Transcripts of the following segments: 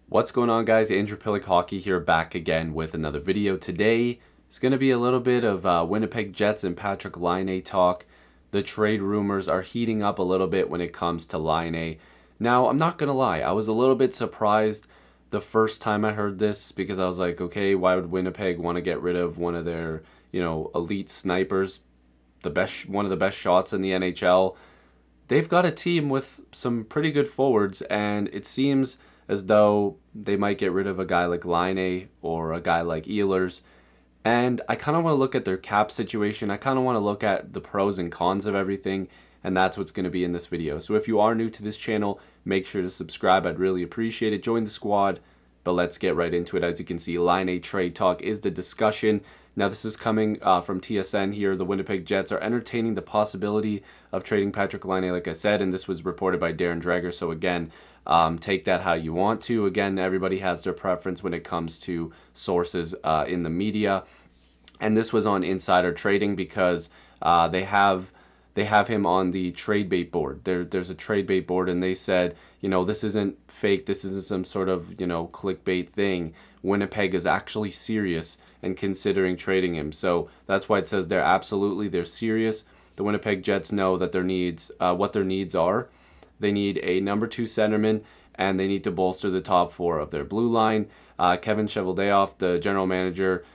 What's going on, guys? Andrew Piluk Hockey here, back again with another video. Today is going to be a little bit of Winnipeg Jets and Patrik Laine talk. The trade rumors are heating up a little bit when it comes to Laine. Now, I'm not going to lie, I was a little bit surprised the first time I heard this because I was like, okay, why would Winnipeg want to get rid of one of their, elite snipers, one of the best shots in the NHL? They've got a team with some pretty good forwards, and it seems as though they might get rid of a guy like Laine or a guy like Ehlers. And I kind of want to look at their cap situation. I kind of want to look at the pros and cons of everything, and that's what's going to be in this video. So if you are new to this channel, make sure to subscribe. I'd really appreciate it. Join the squad. But let's get right into it. As you can see, Laine trade talk is the discussion. Now, this is coming from TSN here. The Winnipeg Jets are entertaining the possibility of trading Patrik Laine, like I said, and this was reported by Darren Dreger. So again, take that how you want to. Again, everybody has their preference when it comes to sources in the media. And this was on Insider Trading because they have him on the trade bait board. There's a trade bait board, and they said, this isn't fake. This isn't some sort of, clickbait thing. Winnipeg is actually serious and considering trading him. So that's why it says they're serious. The Winnipeg Jets know that what their needs are. They need a number 2 centerman, and they need to bolster the top 4 of their blue line. Kevin Cheveldayoff, the general manager,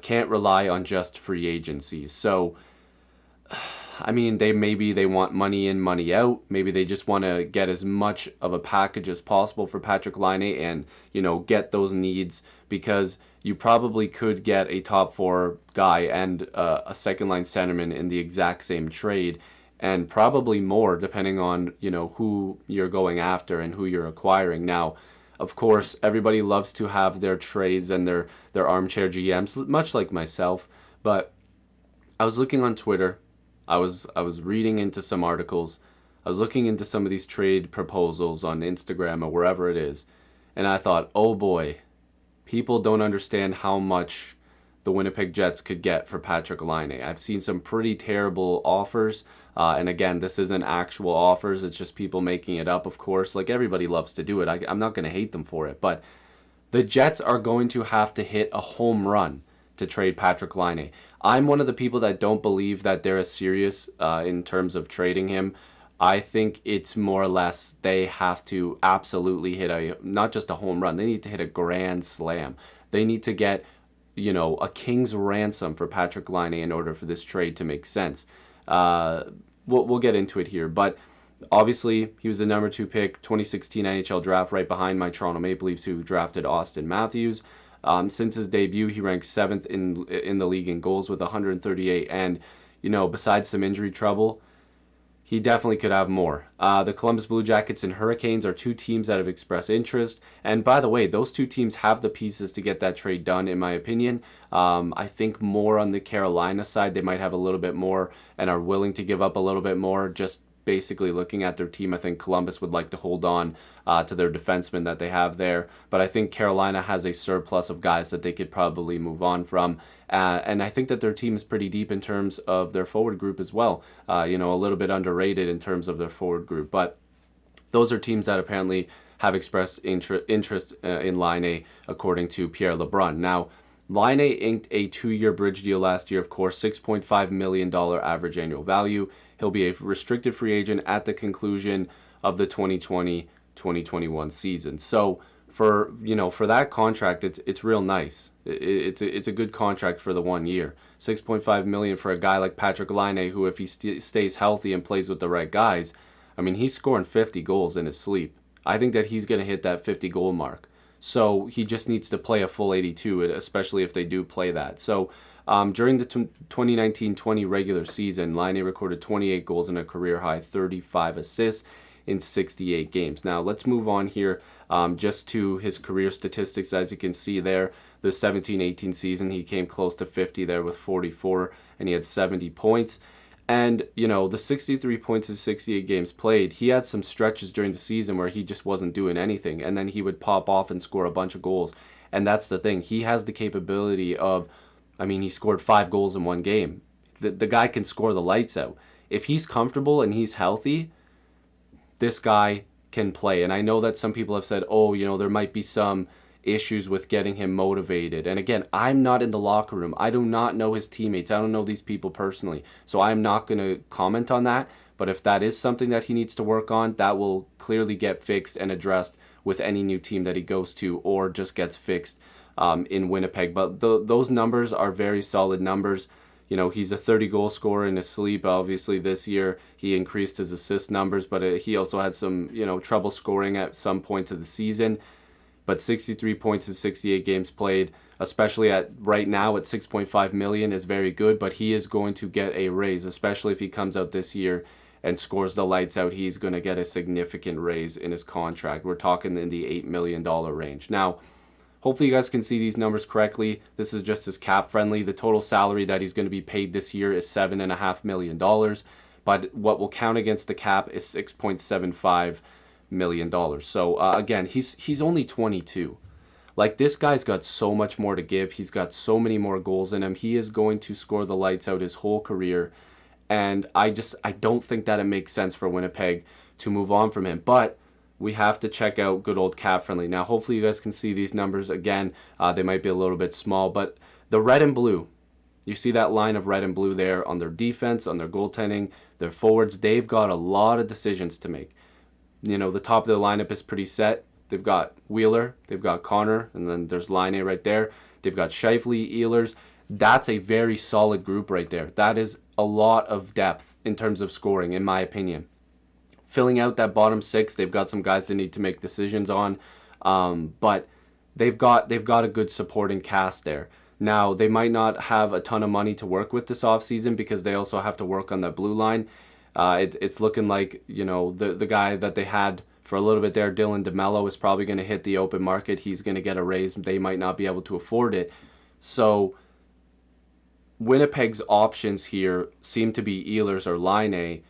can't rely on just free agency. So, I mean, maybe they want money in, money out. Maybe they just want to get as much of a package as possible for Patrik Laine and, get those needs, because you probably could get a top 4 guy and a second line centerman in the exact same trade, and probably more depending on, who you're going after and who you're acquiring. Now, of course, everybody loves to have their trades and their armchair GMs, much like myself, but I was looking on Twitter. I was reading into some articles. I was looking into some of these trade proposals on Instagram or wherever it is, and I thought, oh boy, people don't understand how much the Winnipeg Jets could get for Patrik Laine. I've seen some pretty terrible offers, and again, this isn't actual offers. It's just people making it up, of course. Like, everybody loves to do it. I'm not going to hate them for it, but the Jets are going to have to hit a home run to trade Patrik Laine. I'm one of the people that don't believe that they're as serious in terms of trading him. I think it's more or less they have to absolutely hit not just a home run. They need to hit a grand slam. They need to get, a king's ransom for Patrik Laine in order for this trade to make sense. We'll get into it here, but obviously he was the number 2 pick, 2016 NHL draft, right behind my Toronto Maple Leafs, who drafted Austin Matthews. Since his debut, he ranks 7th in the league in goals with 138. And, besides some injury trouble, he definitely could have more. The Columbus Blue Jackets and Hurricanes are 2 teams that have expressed interest. And by the way, those 2 teams have the pieces to get that trade done, in my opinion. I think more on the Carolina side, they might have a little bit more and are willing to give up a little bit more. Just basically looking at their team, I think Columbus would like to hold on to their defensemen that they have there. But I think Carolina has a surplus of guys that they could probably move on from. And I think that their team is pretty deep in terms of their forward group as well. A little bit underrated in terms of their forward group. But those are teams that apparently have expressed interest in Laine, according to Pierre LeBrun. Now, Laine inked a 2-year bridge deal last year, of course, $6.5 million average annual value. He'll be a restricted free agent at the conclusion of the 2020-2021 season. So for that contract, it's real nice. It's a good contract for the 1 year. $6.5 million for a guy like Patrik Laine, who, if he stays healthy and plays with the right guys, I mean, he's scoring 50 goals in his sleep. I think that he's going to hit that 50 goal mark. So he just needs to play a full 82, especially if they do play that. So during the 2019-20 regular season, Laine recorded 28 goals and a career-high 35 assists in 68 games. Now, let's move on here just to his career statistics. As you can see there, the 17-18 season, he came close to 50 there with 44, and he had 70 points. And, the 63 points in 68 games played, he had some stretches during the season where he just wasn't doing anything, and then he would pop off and score a bunch of goals. And that's the thing. He has the capability of, he scored 5 goals in one game. The guy can score the lights out. If he's comfortable and he's healthy, this guy can play. And I know that some people have said, oh, there might be some issues with getting him motivated. And again, I'm not in the locker room. I do not know his teammates. I don't know these people personally. So I'm not going to comment on that. But if that is something that he needs to work on, that will clearly get fixed and addressed with any new team that he goes to, or just gets fixed in Winnipeg. But those numbers are very solid numbers. He's a 30-goal scorer in his sleep. Obviously, this year he increased his assist numbers, but he also had some, trouble scoring at some points of the season. But 63 points in 68 games played, especially at right now at $6.5 million, is very good. But he is going to get a raise, especially if he comes out this year and scores the lights out. He's going to get a significant raise in his contract. We're talking in the $8 million range. Now, hopefully you guys can see these numbers correctly. This is just as cap friendly. The total salary that he's going to be paid this year is $7.5 million. But what will count against the cap is $6.75 million. So again, he's only 22. Like, this guy's got so much more to give. He's got so many more goals in him. He is going to score the lights out his whole career. And I don't think that it makes sense for Winnipeg to move on from him. But we have to check out good old cap friendly. Now, hopefully you guys can see these numbers again. They might be a little bit small, but the red and blue, you see that line of red and blue there on their defense, on their goaltending, their forwards. They've got a lot of decisions to make. The top of their lineup is pretty set. They've got Wheeler, they've got Connor, and then there's Laine right there. They've got Scheifele, Ehlers. That's a very solid group right there. That is a lot of depth in terms of scoring, in my opinion. Filling out that bottom six, they've got some guys they need to make decisions on, but they've got a good supporting cast there. Now, they might not have a ton of money to work with this offseason because they also have to work on that blue line. It's looking like, the guy that they had for a little bit there, Dylan DeMello, is probably going to hit the open market. He's going to get a raise. They might not be able to afford it. So Winnipeg's options here seem to be Ehlers or Laine.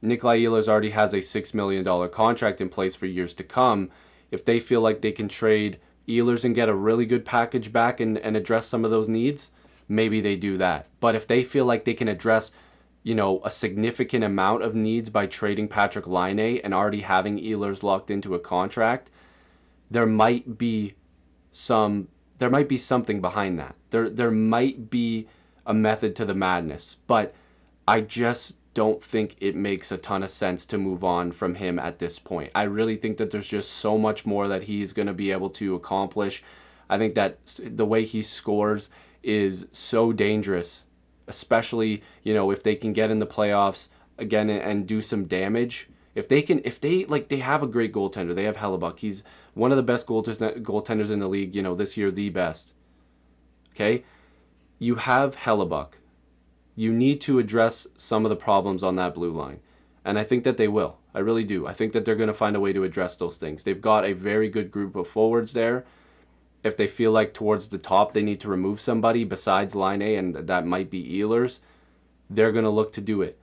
Nikolai Ehlers already has a $6 million contract in place for years to come. If they feel like they can trade Ehlers and get a really good package back and address some of those needs, maybe they do that. But if they feel like they can address, a significant amount of needs by trading Patrik Laine and already having Ehlers locked into a contract, there might be something behind that. There might be a method to the madness, but I just don't think it makes a ton of sense to move on from him at this point. I really think that there's just so much more that he's going to be able to accomplish. I think that the way he scores is so dangerous, especially, if they can get in the playoffs again and do some damage. If they have a great goaltender. They have Hellebuck. He's one of the best goaltenders in the league, this year, the best. Okay? You have Hellebuck. You need to address some of the problems on that blue line. And I think that they will. I really do. I think that they're going to find a way to address those things. They've got a very good group of forwards there. If they feel like towards the top they need to remove somebody besides Laine, and that might be Ehlers, they're going to look to do it.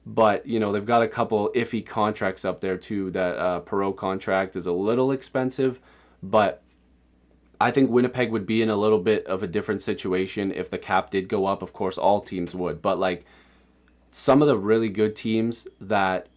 But, they've got a couple iffy contracts up there too. That Perreault contract is a little expensive, but I think Winnipeg would be in a little bit of a different situation if the cap did go up. Of course, all teams would. But, some of the really good teams that,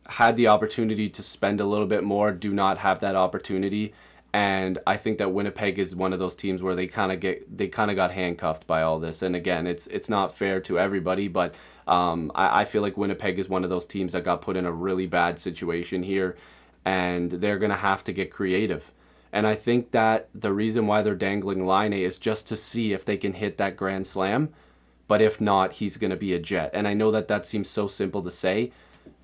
had the opportunity to spend a little bit more do not have that opportunity. And I think that Winnipeg is one of those teams where they kind of got handcuffed by all this. And again, it's not fair to everybody, but I feel like Winnipeg is one of those teams that got put in a really bad situation here, and they're going to have to get creative. And I think that the reason why they're dangling Laine is just to see if they can hit that grand slam. But if not, he's going to be a Jet. And I know that seems so simple to say,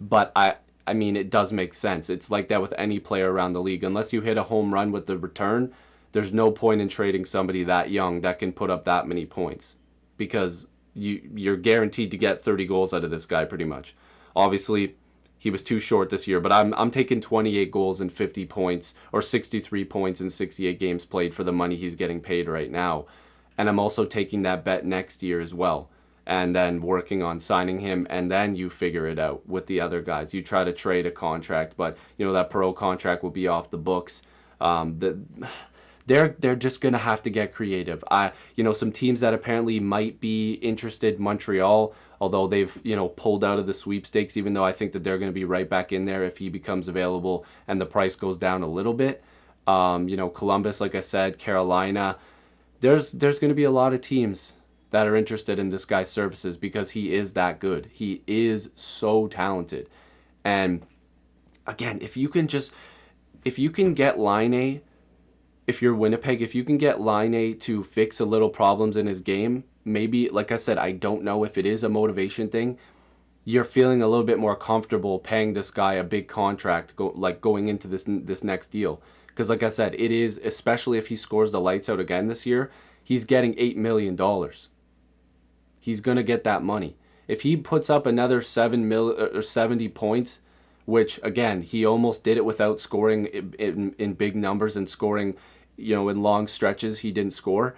but I mean, it does make sense. It's like that with any player around the league. Unless you hit a home run with the return, there's no point in trading somebody that young that can put up that many points, because you're guaranteed to get 30 goals out of this guy pretty much. Obviously, he was too short this year, but I'm taking 28 goals and 50 points, or 63 points in 68 games played for the money he's getting paid right now. And I'm also taking that bet next year as well, and then working on signing him, and then you figure it out with the other guys. You try to trade a contract, but that Perreault contract will be off the books. The they're just gonna have to get creative. Some teams that apparently might be interested, Montreal, although they've pulled out of the sweepstakes, even though I think that they're gonna be right back in there if he becomes available and the price goes down a little bit. Columbus, like I said, Carolina. There's gonna be a lot of teams that are interested in this guy's services because he is that good. He is so talented. And again, if you can get Laine, if you're Winnipeg, if you can get Laine to fix a little problems in his game, maybe, like I said, I don't know if it is a motivation thing. You're feeling a little bit more comfortable paying this guy a big contract, going into this next deal. Because like I said, it is, especially if he scores the lights out again this year, he's getting $8 million. He's going to get that money. If he puts up another 70 points, which again, he almost did it without scoring in big numbers and scoring, in long stretches he didn't score.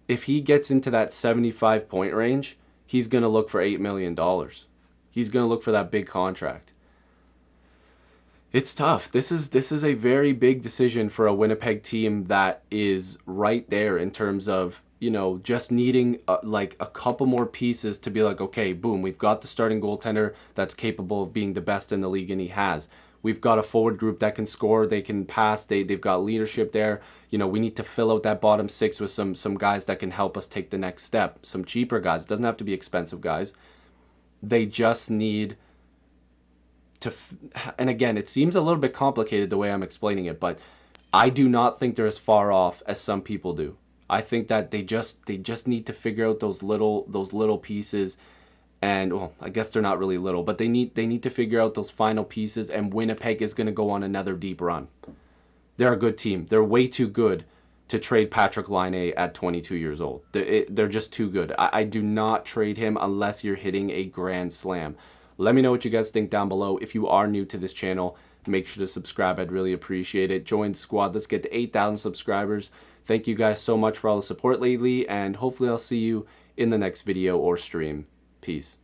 If he gets into that 75 point range, he's going to look for $8 million. He's going to look for that big contract. It's tough. This is a very big decision for a Winnipeg team that is right there in terms of, just needing a couple more pieces to be like, okay, boom, we've got the starting goaltender that's capable of being the best in the league, and he has. We've got a forward group that can score, they can pass, they've got leadership there. We need to fill out that bottom six with some guys that can help us take the next step. Some cheaper guys. It doesn't have to be expensive guys. They just need to, and again, it seems a little bit complicated the way I'm explaining it, but I do not think they're as far off as some people do. I think that they just need to figure out those little pieces, and well, I guess they're not really little, but they need to figure out those final pieces, and Winnipeg is going to go on another deep run. They're a good team. They're way too good to trade Patrik Laine at 22 years old. They're just too good. I do not trade him unless you're hitting a grand slam. Let me know what you guys think down below. If you are new to this channel, make sure to subscribe. I'd really appreciate it. Join the squad. Let's get to 8,000 subscribers. Thank you guys so much for all the support lately, and hopefully I'll see you in the next video or stream. Peace.